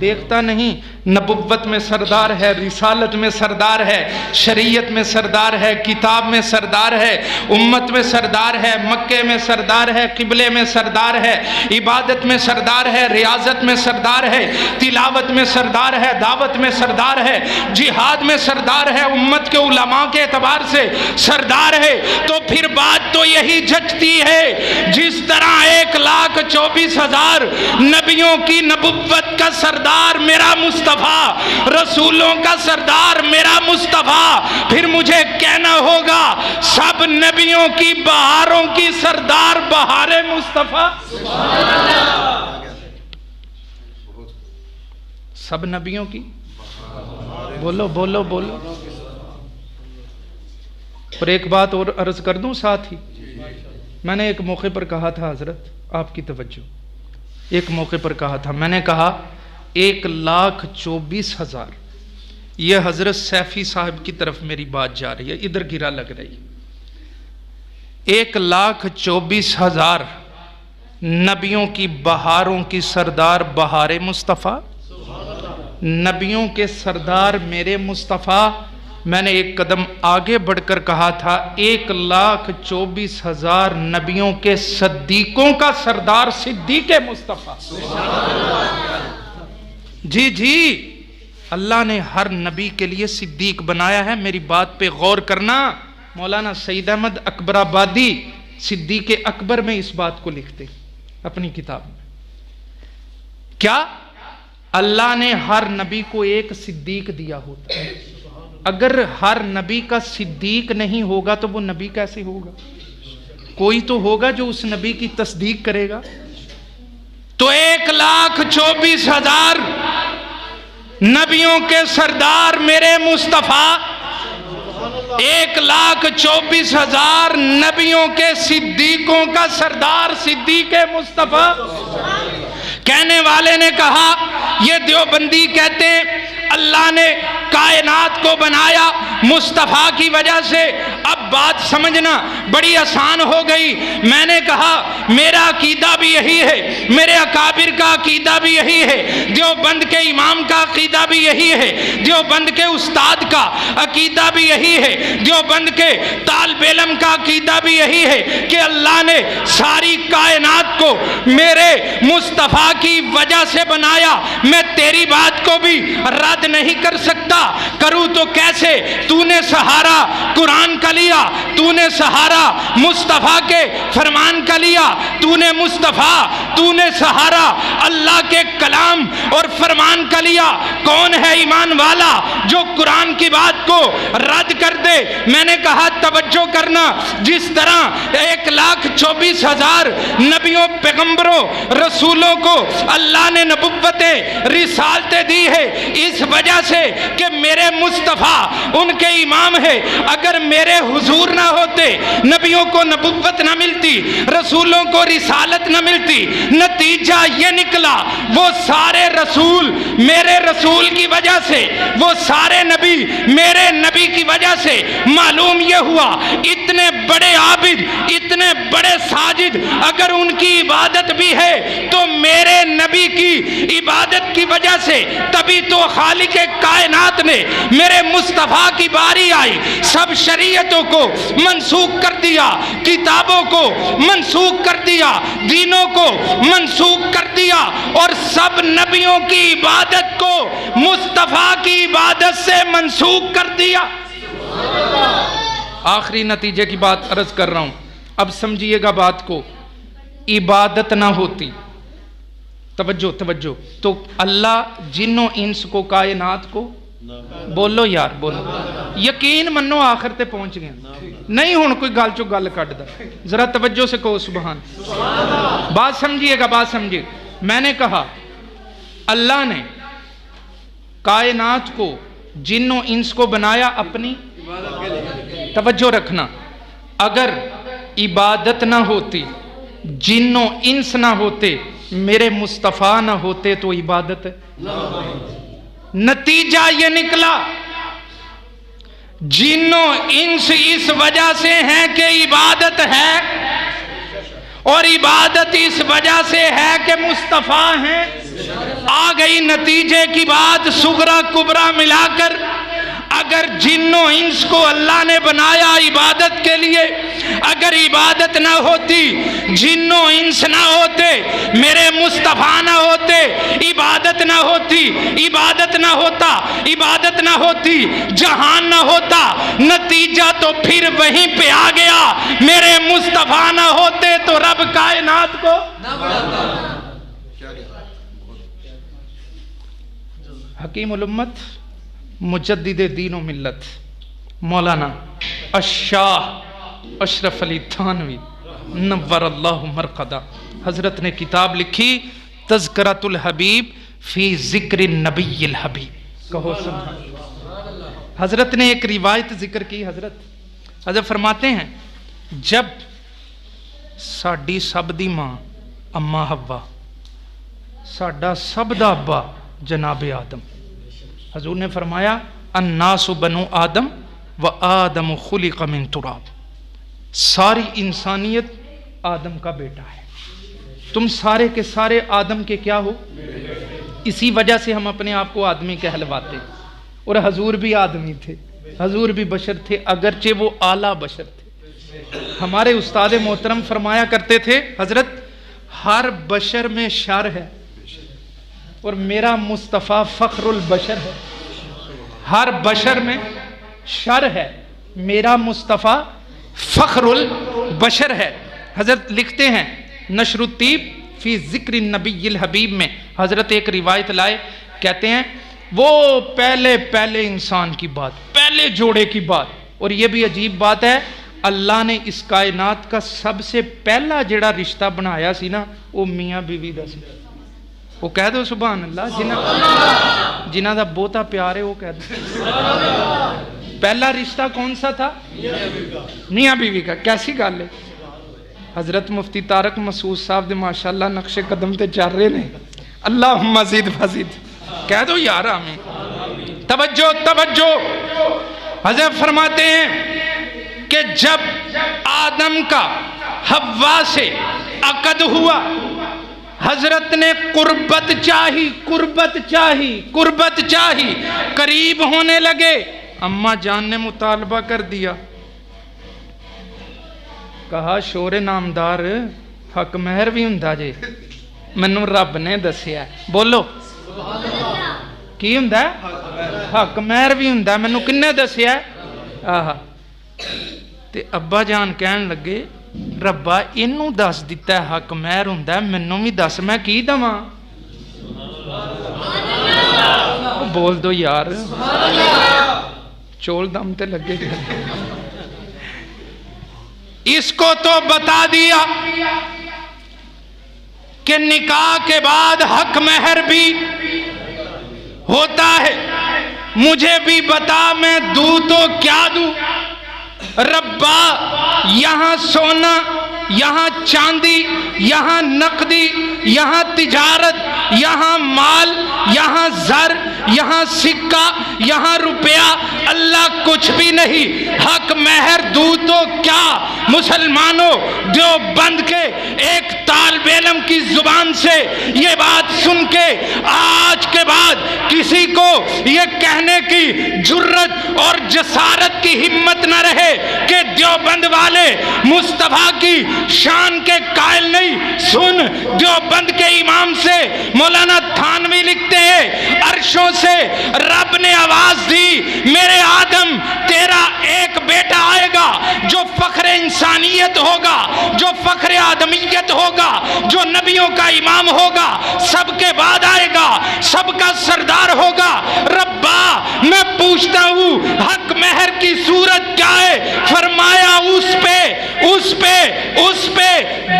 دیکھتا نہیں نبوت میں سردار ہے, رسالت میں سردار ہے, شریعت میں سردار ہے, کتاب میں سردار ہے, امت میں سردار ہے, مکے میں سردار ہے, قبلے میں سردار ہے, عبادت میں سردار ہے, ریاضت میں سردار ہے, تلاوت میں سردار ہے, دعوت میں سردار ہے, جہاد میں سردار ہے, امت کے علماء کے اعتبار سے سردار ہے. تو پھر بات تو یہی جچتی ہے جس طرح 1,24,000 نبیوں کی نبوت کا سردار میرا مصطفیٰ, رسولوں کا سردار میرا مصطفیٰ, پھر مجھے کہنا ہوگا سب نبیوں کی بہاروں کی سردار بہار مصطفیٰ. سب نبیوں کی بولو بولو بولو. اور ایک بات اور عرض کر دوں ساتھ ہی, میں نے ایک موقع پر کہا تھا حضرت, آپ کی توجہ, ایک موقع پر کہا تھا, میں نے کہا 1,24,000. یہ حضرت سیفی صاحب کی طرف میری بات جا رہی ہے, ادھر گرا لگ رہی. 1,24,000 نبیوں کی بہاروں کی سردار بہار مصطفیٰ, نبیوں کے سردار میرے مصطفیٰ. میں نے ایک قدم آگے بڑھ کر کہا تھا 1,24,000 نبیوں کے صدیقوں کا سردار صدیق مصطفیٰ. جی جی, اللہ نے ہر نبی کے لیے صدیق بنایا ہے. میری بات پہ غور کرنا. مولانا سید احمد اکبر آبادی صدیق اکبر میں اس بات کو لکھتے اپنی کتاب میں. کیا اللہ نے ہر نبی کو ایک صدیق دیا ہوتا ہے؟ اگر ہر نبی کا صدیق نہیں ہوگا تو وہ نبی کیسے ہوگا؟ کوئی تو ہوگا جو اس نبی کی تصدیق کرے گا. تو 1,24,000 نبیوں کے سردار میرے مصطفیٰ, 1,24,000 نبیوں کے صدیقوں کا سردار صدیق مصطفیٰ. کہنے والے نے کہا یہ دیوبندی کہتے اللہ نے کائنات کو بنایا مصطفیٰ کی وجہ سے. اب بات سمجھنا بڑی آسان ہو گئی. میں نے کہا میرا عقیدہ بھی یہی ہے, میرے اکابر کا عقیدہ بھی یہی ہے, دیوبند کے امام کا عقیدہ بھی یہی ہے, دیوبند کے استاد کا عقیدہ بھی یہی ہے, دیوبند کے طالب علم کا عقیدہ بھی یہی ہے کہ اللہ نے ساری کائنات کو میرے مصطفیٰ کی وجہ سے بنایا. میں تیری بات کو بھی رد نہیں کر سکتا. کروں تو کیسے؟ تو نے سہارا قرآن کا لیا, تو نے سہارا مصطفیٰ کے فرمان کا لیا, تو نے مصطفیٰ, تو نے سہارا اللہ کے کلام اور فرمان کا لیا. کون ہے ایمان والا جو قرآن کی بات کو رد کر دے؟ میں نے کہا توجہ کرنا, جس طرح 1,24,000 نبیوں پیغمبروں رسولوں کو اللہ نے نبوتیں رسالتیں دی ہے اس وجہ سے کہ میرے مصطفیٰ ان کے امام ہے. اگر میرے حضور نہ ہوتے, نبیوں کو نبوت نہ ملتی, رسولوں کو رسالت نہ ملتی, نتیجہ یہ نکلا وہ سارے رسول میرے رسول کی وجہ سے, وہ سارے نبی میرے نبی کی وجہ سے. معلوم یہ ہوا اتنے بڑے عابد, اتنے بڑے ساجد اگر ان کی عبادت بھی ہے تو میرے نبی کی عبادت کی وجہ سے تبھی تو خالق کائنات نے میرے مصطفیٰ کی باری آئی، سب شریعتوں کو منسوخ کر دیا، کتابوں کو منسوخ کر دیا، دینوں کو منسوخ کر دیا، اور سب نبیوں کی عبادت کو مصطفیٰ کی عبادت سے منسوخ کر دیا۔ آخری نتیجے کی بات عرض کر رہا ہوں، اب سمجھیے گا بات کو۔ عبادت نہ ہوتی، توجہ توجہ، تو اللہ جن و انس کو، کائنات کو، بولو یار بولو، یقین منو آخر تے پہنچ گئے نہیں، ہن کوئی گل چو گل کٹ دا، ذرا توجہ سے کہو سبحان۔ بات سمجھیے گا، بات سمجھیے۔ میں نے کہا اللہ نے کائنات کو، جن و انس کو بنایا اپنی، توجہ رکھنا، اگر عبادت نہ ہوتی، جن و انس نہ ہوتے، میرے مصطفیٰ نہ ہوتے تو عبادت، نتیجہ یہ نکلا جن و انس اس وجہ سے ہیں کہ عبادت ہے، اور عبادت اس وجہ سے ہے کہ مصطفیٰ ہیں۔ آ گئی نتیجے کی بات، صغرا کبرا ملا کر۔ اگر جن و انس کو اللہ نے بنایا عبادت کے لیے، اگر عبادت نہ ہوتی، جن و انس نہ ہوتے، میرے مصطفیٰ نہ ہوتے، عبادت نہ ہوتی، عبادت نہ ہوتا، عبادت نہ ہوتی، جہان نہ ہوتا، نتیجہ تو پھر وہیں پہ آ گیا، میرے مصطفیٰ نہ ہوتے تو رب کائنات کو نہ بناتا۔ حکیم الامت، مجدد دین و ملت، مولانا الشاہ اشرف علی تھانوی نور اللہ مرقدہ، حضرت نے کتاب لکھی تذکرۃ الحبیب فی ذکر النبی الحبیب، کہو سبحان۔ حضرت نے ایک روایت ذکر کی، حضرت فرماتے ہیں جب ساڈی سب دی ماں اما حوا، ساڈا سب دا ابا جناب آدم، حضور نے فرمایا الناس بنو آدم و آدم خلق من تراب، ساری انسانیت آدم کا بیٹا ہے، تم سارے کے سارے آدم کے کیا ہو، اسی وجہ سے ہم اپنے آپ کو آدمی کہلواتے، اور حضور بھی آدمی تھے، حضور بھی بشر تھے، اگرچہ وہ اعلیٰ بشر تھے۔ ہمارے استاد محترم فرمایا کرتے تھے حضرت، ہر بشر میں شر ہے اور میرا مصطفیٰ فخر البشر ہے، ہر بشر میں شر ہے، میرا مصطفیٰ فخر البشر ہے۔ حضرت لکھتے ہیں نشر الطیب فی ذکر النبی الحبیب میں، حضرت ایک روایت لائے، کہتے ہیں وہ پہلے انسان کی بات، پہلے جوڑے کی بات، اور یہ بھی عجیب بات ہے، اللہ نے اس کائنات کا سب سے پہلا جڑا رشتہ بنایا سی نا، وہ میاں بیوی دا سی۔ وہ کہہ دو سبحان اللہ، جنہ دا بہتا پیار ہے وہ کہہ دو۔ پہلا رشتہ کون سا تھا؟ میاں بیوی کا۔ کیسی گل ہے؟ حضرت مفتی طارق مسعود صاحب دے ماشاءاللہ نقش قدم تے چل رہے نے، اللہم زد فزد، کہہ دو یار آمین۔ توجہ توجہ، حضرت فرماتے ہیں کہ جب آدم کا حوا سے عقد ہوا، حضرت نے قربت چاہی، قریب ہونے لگے، اماں جان نے مطالبہ کر دیا، کہا شور نامدار حق مہر بھی ہوندا جے، منوں رب نے دسیا، بولو کی ہوندا حق مہر بھی ہوندا، منوں کنے دسیا؟ آہا، تے ابا جان کہن لگے ربا اینوں دس دیتا ہے حق مہر ہوندا ہے، منوں بھی دس میں کی دواں؟ بول دو یار، چول دم تے لگے گئے۔ اس کو تو بتا دیا کہ نکاح کے بعد حق مہر بھی ہوتا ہے، مجھے بھی بتا میں دوں تو کیا دوں؟ ربا یہاں سونا، یہاں چاندی، یہاں نقدی، یہاں تجارت، یہاں مال، یہاں زر، یہاں سکہ، یہاں روپیہ، اللہ کچھ بھی نہیں، حق مہر دوں تو کیا؟ مسلمانوں، دیوبند کے ایک طالب علم کی زبان سے یہ بات سن کے آج کے بعد کسی کو یہ کہنے کی جرت اور جسارت کی ہمت نہ رہے کہ دیوبند والے مصطفیٰ کی شان کے قائل نہیں. سن، دیوبند کے امام سے مولانا تھانوی لکھتے ہیں عرشوں سے رب نے آواز دی، میرے آدم تیرا ایک بیٹا آئے گا جو فخر انسانیت ہوگا، جو فخر آدمیت ہوگا، جو نبیوں کا امام ہوگا، سب کے بعد آئے گا، سب کا سردار ہوگا. ربا میں پوچھتا ہوں حق مہر کی صورت کیا ہے؟ فرمایا اس پہ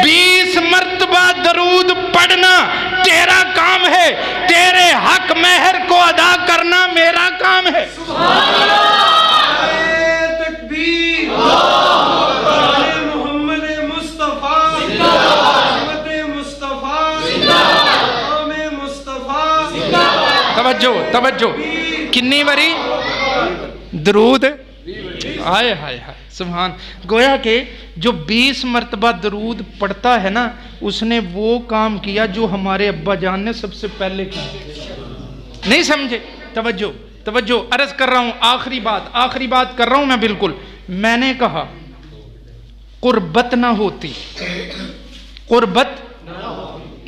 20 مرتبہ درود پڑھنا تیرا کام ہے، تیرے حق مہر کو ادا کرنا میرا کام ہے. تکبیر. محمد مصطفیٰ، توجہ کنی بری درود آئے ہائے ہائے سبحان. گویا کہ جو 20 مرتبہ درود پڑھتا ہے نا، اس نے وہ کام کیا جو ہمارے ابا جان نے سب سے پہلے کیا. نہیں سمجھے؟ توجہ عرض کر رہا ہوں. آخری بات کر رہا ہوں میں. بالکل میں نے کہا قربت نہ ہوتی، قربت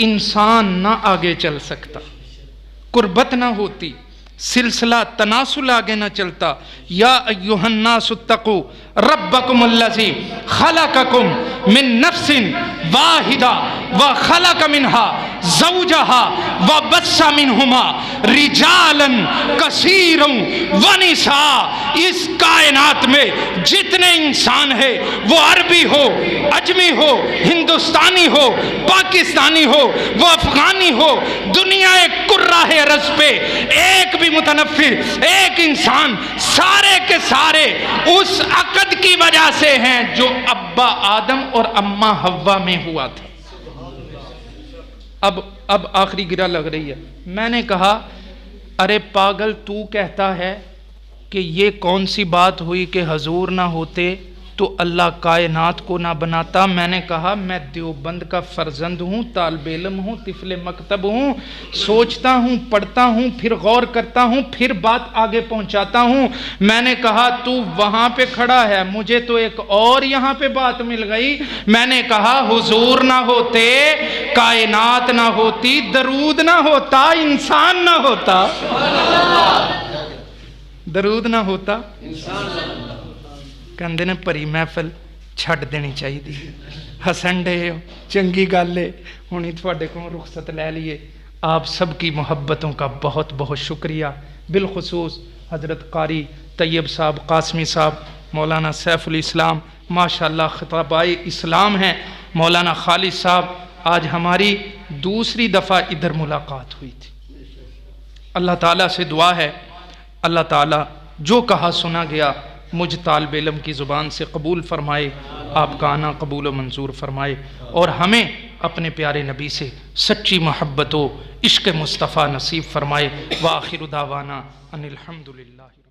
انسان نہ آگے چل سکتا. قربت نہ ہوتی، سلسلہ تناسل آگے نہ چلتا. یا ایھا الناس اتقوا ربکم الذی خلقکم من نفس واحدہ وخلق منها زوجها وبث منهما رجالا کثیرا ونساء. اس کائنات میں جتنے انسان ہیں، وہ عربی ہو، عجمی ہو، ہندوستانی ہو، پاکستانی ہو، وہ افغانی ہو، دنیا کرہ ارض پہ ایک بھی متنفر، ایک انسان، سارے کے سارے اس عقد کی وجہ سے ہیں جو ابا آدم اور اماں حوا میں ہوا تھا. اب آخری گرہ لگ رہی ہے. میں نے کہا ارے پاگل، تو کہتا ہے کہ یہ کون سی بات ہوئی کہ حضور نہ ہوتے تو اللہ کائنات کو نہ بناتا. میں نے کہا میں دیوبند کا فرزند ہوں، طالب علم ہوں، طفل مکتب ہوں، سوچتا ہوں، پڑھتا ہوں، پھر غور کرتا ہوں، پھر بات آگے پہنچاتا ہوں. میں نے کہا تو وہاں پہ کھڑا ہے، مجھے تو ایک اور یہاں پہ بات مل گئی. میں نے کہا حضور نہ ہوتے، کائنات نہ ہوتی، درود نہ ہوتا، انسان نہ ہوتا. درود نہ ہوتا، کہندے نے پری محفل چھڈ دینی چاہیے. ہسن ڈے ہو، چنگی گل ہے. ہن تواڈے کوں رخصت لے لیے. آپ سب کی محبتوں کا بہت بہت شکریہ. بالخصوص حضرت قاری طیب صاحب قاسمی صاحب، مولانا سیف الاسلام، ماشاءاللہ خطابۂ اسلام ہیں. مولانا خالد صاحب، آج ہماری دوسری دفعہ ادھر ملاقات ہوئی تھی. اللہ تعالیٰ سے دعا ہے اللہ تعالیٰ جو کہا سنا گیا مجھ طالب علم کی زبان سے قبول فرمائے، آپ کا آنا قبول و منظور فرمائے، اور ہمیں اپنے پیارے نبی سے سچی محبت و عشق مصطفیٰ نصیب فرمائے. وآخر دعوانا ان الحمدللہ.